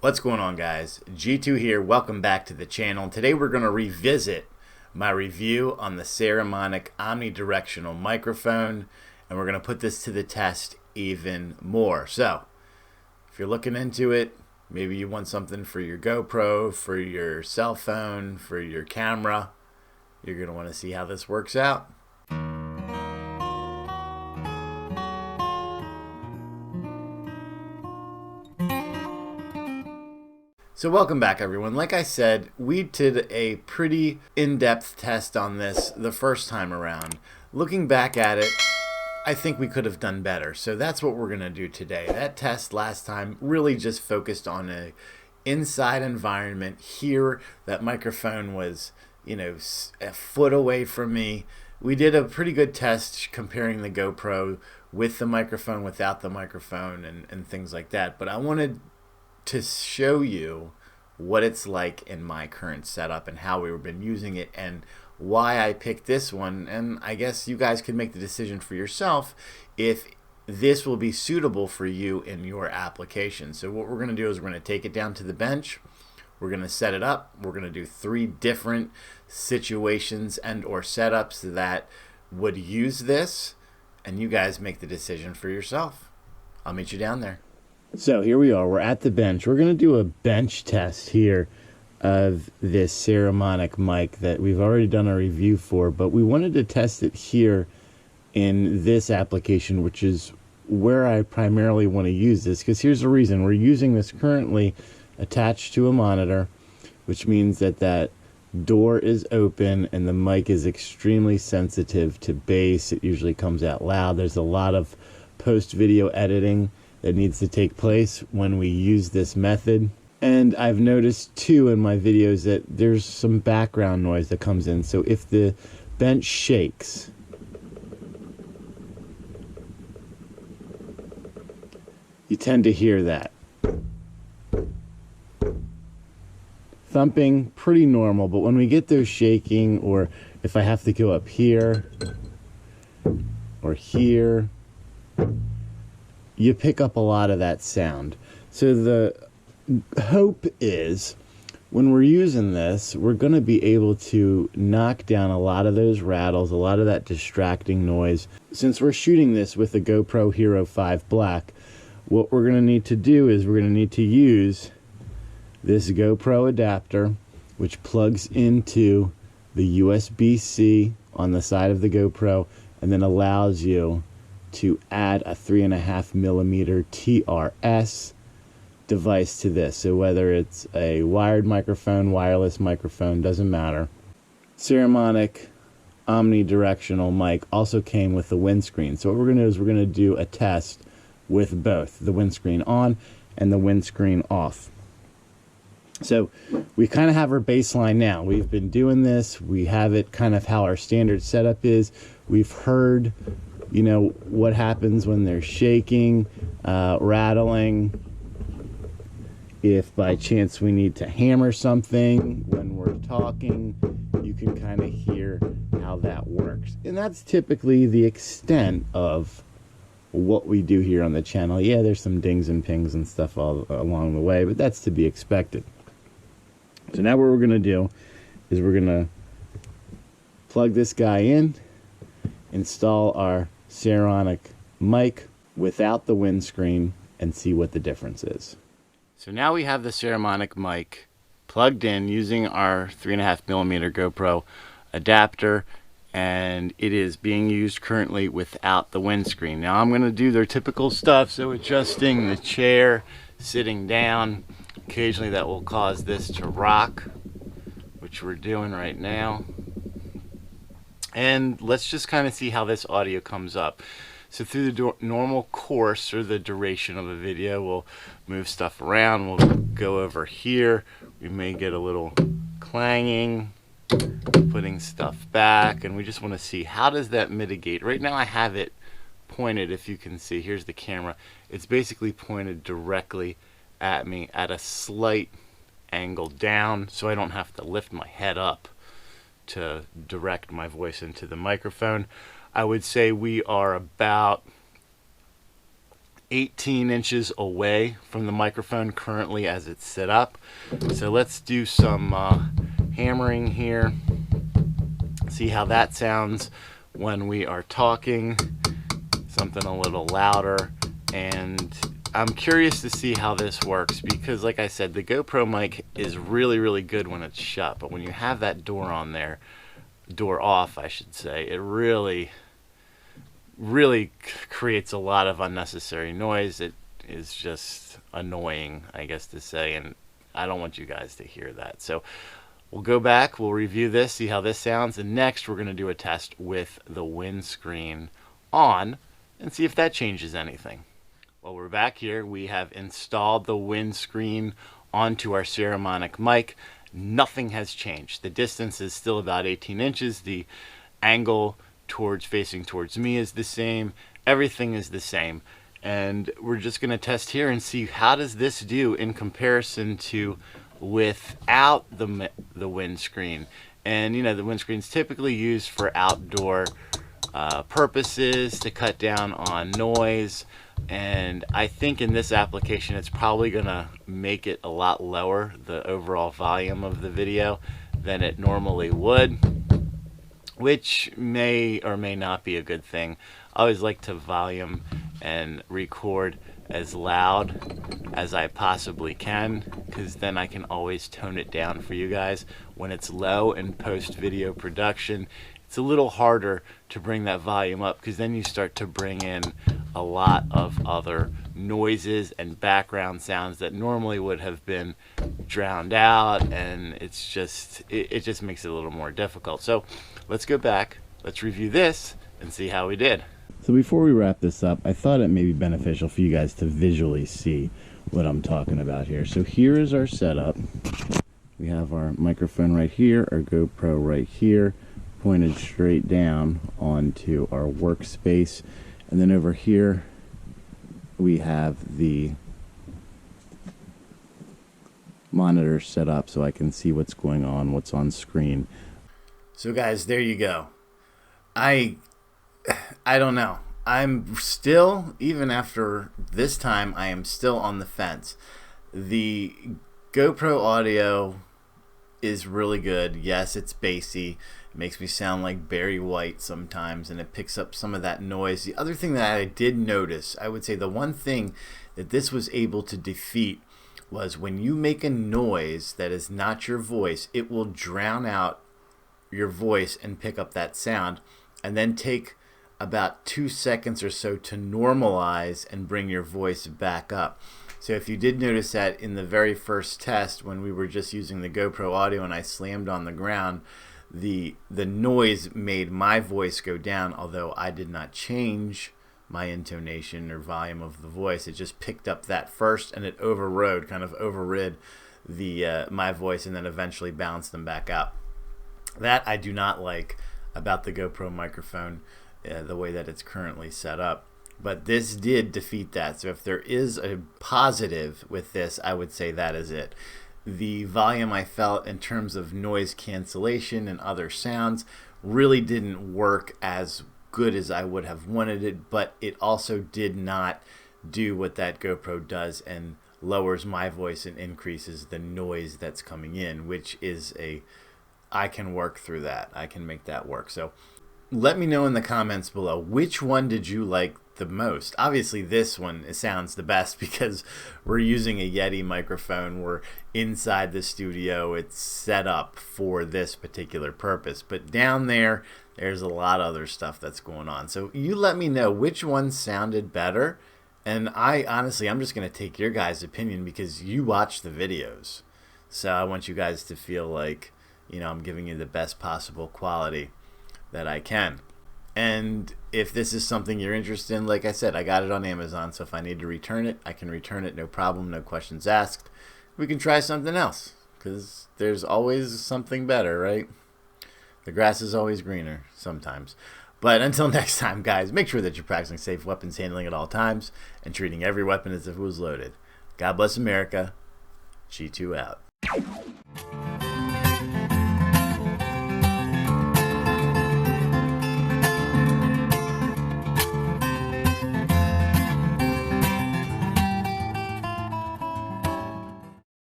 What's going on, guys? G2 here. Welcome back to the channel. Today we're going to revisit my review on the Saramonic omnidirectional microphone, and we're going to put this to the test even more. So, if you're looking into it, maybe you want something for your GoPro, for your cell phone, for your camera, you're going to want to see how this works out. So welcome back, everyone. Like I said, we did a pretty in-depth test on this the first time around. Looking back at it, I think we could have done better. So that's what we're going to do today. That test last time really just focused on a inside environment. Here, that microphone was, a foot away from me. We did a pretty good test comparing the GoPro with the microphone, without the microphone, and things like that. But I wanted to show you what it's like in my current setup and how we've been using it and why I picked this one. And I guess you guys can make the decision for yourself if this will be suitable for you in your application. So what we're going to do is we're going to take it down to the bench. We're going to set it up. We're going to do 3 different situations and or setups that would use this, and you guys make the decision for yourself. I'll meet you down there. So here we are, we're at the bench. We're going to do a bench test here of this Saramonic mic that we've already done a review for, but we wanted to test it here in this application, which is where I primarily want to use this, because here's the reason. We're using this currently attached to a monitor, which means that that door is open and the mic is extremely sensitive to bass. It usually comes out loud. There's a lot of post-video editing that needs to take place when we use this method. And I've noticed too in my videos that there's some background noise that comes in. So if the bench shakes, you tend to hear that. Thumping, pretty normal, but when we get those shaking, or if I have to go up here or here, you pick up a lot of that sound. So the hope is when we're using this, we're going to be able to knock down a lot of those rattles, a lot of that distracting noise. Since we're shooting this with the GoPro Hero 5 Black, what we're going to need to do is we're going to need to use this GoPro adapter, which plugs into the USB-C on the side of the GoPro and then allows you to add a 3.5mm TRS device to this. So whether it's a wired microphone, wireless microphone, doesn't matter. Saramonic omnidirectional mic also came with the windscreen. So what we're going to do is we're going to do a test with both the windscreen on and the windscreen off. So we kind of have our baseline now. We've been doing this. We have it kind of how our standard setup is. We've heard what happens when they're shaking, rattling. If by chance we need to hammer something when we're talking, you can kind of hear how that works. And that's typically the extent of what we do here on the channel. Yeah, there's some dings and pings and stuff all along the way, but that's to be expected. So now what we're going to do is we're going to plug this guy in, install our Saramonic mic without the windscreen, and see what the difference is. So now we have the Saramonic mic plugged in using our 3.5mm GoPro adapter, and it is being used currently without the windscreen. Now I'm going to do their typical stuff, so adjusting the chair, sitting down. Occasionally that will cause this to rock, which we're doing right now. And let's just kind of see how this audio comes up. So through the normal course or the duration of a video, we'll move stuff around. We'll go over here. We may get a little clanging, putting stuff back, and we just want to see how does that mitigate. Right now I have it pointed, if you can see. Here's the camera. It's basically pointed directly at me at a slight angle down, so I don't have to lift my head up to direct my voice into the microphone. I would say we are about 18 inches away from the microphone currently as it's set up. So let's do some hammering here. See how that sounds when we are talking. Something a little louder. And I'm curious to see how this works because, like I said, the GoPro mic is really, really good when it's shut. But when you have that door on there, door off, I should say, it really creates a lot of unnecessary noise. It is just annoying, I guess to say, and I don't want you guys to hear that. So we'll go back, we'll review this, see how this sounds, and next we're going to do a test with the windscreen on and see if that changes anything. Well, we're back here. We have installed the windscreen onto our Saramonic mic. Nothing has changed. The distance is still about 18 inches. The angle facing towards me is the same. Everything is the same. And we're just going to test here and see how does this do in comparison to without the windscreen. And you know, the windscreen's typically used for outdoor purposes to cut down on noise. And I think in this application it's probably gonna make it a lot lower, the overall volume of the video, than it normally would, which may or may not be a good thing. I always like to volume and record as loud as I possibly can, because then I can always tone it down for you guys. When it's low in post video production, it's a little harder to bring that volume up, because then you start to bring in a lot of other noises and background sounds that normally would have been drowned out, and it's just it just makes it a little more difficult. So let's go back, let's review this and see how we did. So before we wrap this up, I thought it may be beneficial for you guys to visually see what I'm talking about here. So here is our setup. We have our microphone right here, our GoPro right here, pointed straight down onto our workspace. And then over here we have the monitor set up so I can see what's going on, what's on screen. So guys, there you go. I don't know. I'm still, even after this time, I am still on the fence. The GoPro audio is really good. Yes, it's bassy. It makes me sound like Barry White sometimes, and it picks up some of that noise. The other thing that I did notice, I would say the one thing that this was able to defeat was when you make a noise that is not your voice, it will drown out your voice and pick up that sound, and then take about 2 seconds or so to normalize and bring your voice back up. So if you did notice that in the very first test when we were just using the GoPro audio and I slammed on the ground, the noise made my voice go down, although I did not change my intonation or volume of the voice. It just picked up that first, and it overrid the my voice, and then eventually balanced them back out. That I do not like about the GoPro microphone, the way that it's currently set up. But this did defeat that. So if there is a positive with this, I would say that is it. The volume I felt in terms of noise cancellation and other sounds really didn't work as good as I would have wanted it, but it also did not do what that GoPro does and lowers my voice and increases the noise that's coming in, which is I can work through that. I can make that work. So let me know in the comments below, which one did you like the most? Obviously this one, it sounds the best because we're using a Yeti microphone. We're inside the studio. It's set up for this particular purpose. But down there's a lot of other stuff that's going on. So you let me know which one sounded better. And I'm just going to take your guys' opinion because you watch the videos. So I want you guys to feel like, you know, I'm giving you the best possible quality that I can. And if this is something you're interested in, like I said, I got it on Amazon, so if I need to return it, I can return it, no problem, no questions asked. We can try something else, because there's always something better, right? The grass is always greener sometimes. But until next time, guys, make sure that you're practicing safe weapons handling at all times and treating every weapon as if it was loaded. God bless America. G2 out.